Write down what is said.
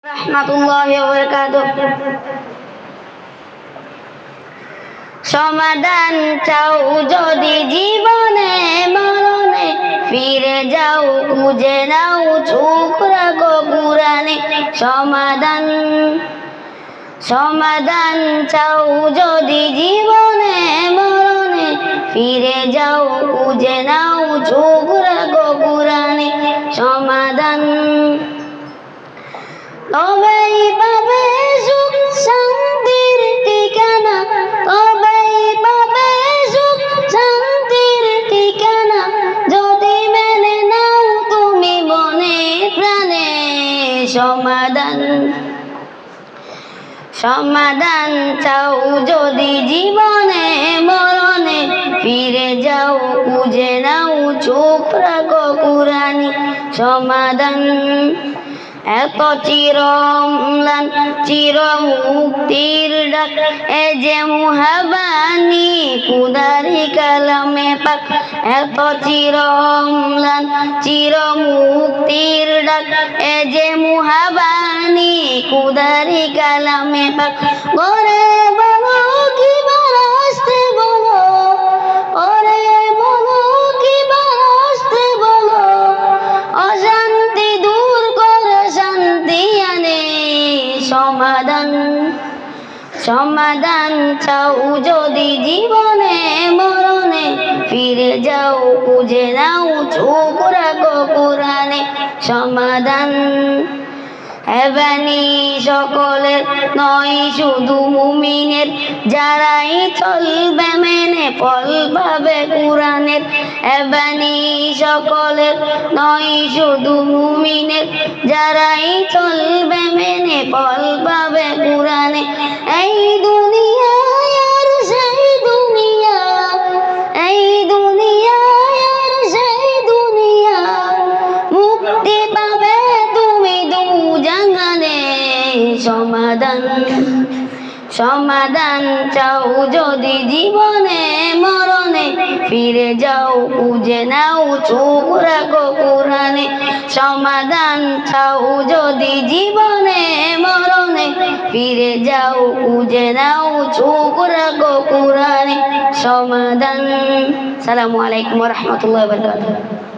রাহমাতুল্লাহি ওয়া বারাকাতুহু। সমাধান চাও যদি জীবনে মরণে, ফিরে যাও খুঁজে নাও চোখ রাখো কুরআনে। সমাধান চাও যদি জীবনে মরণে, ফিরে যাও খুঁজে নাও চোখ রাখো কুরআনে। সমাধান তবেই পাবে সুখ শান্তির ঠিকানা, তবেই পাবে সুখ শান্তির ঠিকানা, যদি মেনে নাও তুমি মনে প্রাণে। সমাধান চাও যদি জীবনে মরণে, ফিরে যাও খুঁজে নাও চোখ রাখো কুরআনে। সমাধান এত চিরম্লান চির মুক্তির ডাক, এ যে মুহাবানি কুদারি কালামে পাক। এত চিরম্লান চির মুক্তির ডাক, এ যে মুহাবানি কুদারি কালামে পাক। করে বলো কি বারাস্তে বলো, ওরে বলো কি বারাস্তে বলো, অশান্তি দূর করে শান্তি আনে। সমাধান চাও যদি জীবনে মরণে, ফিরে যাও খুঁজে নাও চোখ রাখো কুরআনে। সমাধান এবানি সকলের নয় শুধু মুমিনের, যারাই চলবে মেনে ফল পাবে কুরআনের। এবানি সকলের নয় শুধু মুমিনের, যারাই চলবে মেনে ফল পাবে কুরআনে। এই দুনিয়া আর সেই দুনিয়া, এই দুনিয়া আর সেই দুনিয়া, মুক্তি পাবে তুমি দু জাহানে। সমাধান চাও যদি জীবনে মরণে, ফিরে যাও খুঁজে নাও চোখ রাখো কুরআনে। সমাধান চাও যদি জীবনে মরণে, ফিরে যাও খুঁজে নাও চোখ রাখো কুরআনে। সমাধান। আসসালামু আলাইকুম ওয়া রাহমাতুল্লাহি ওয়া বারাকাতুহু।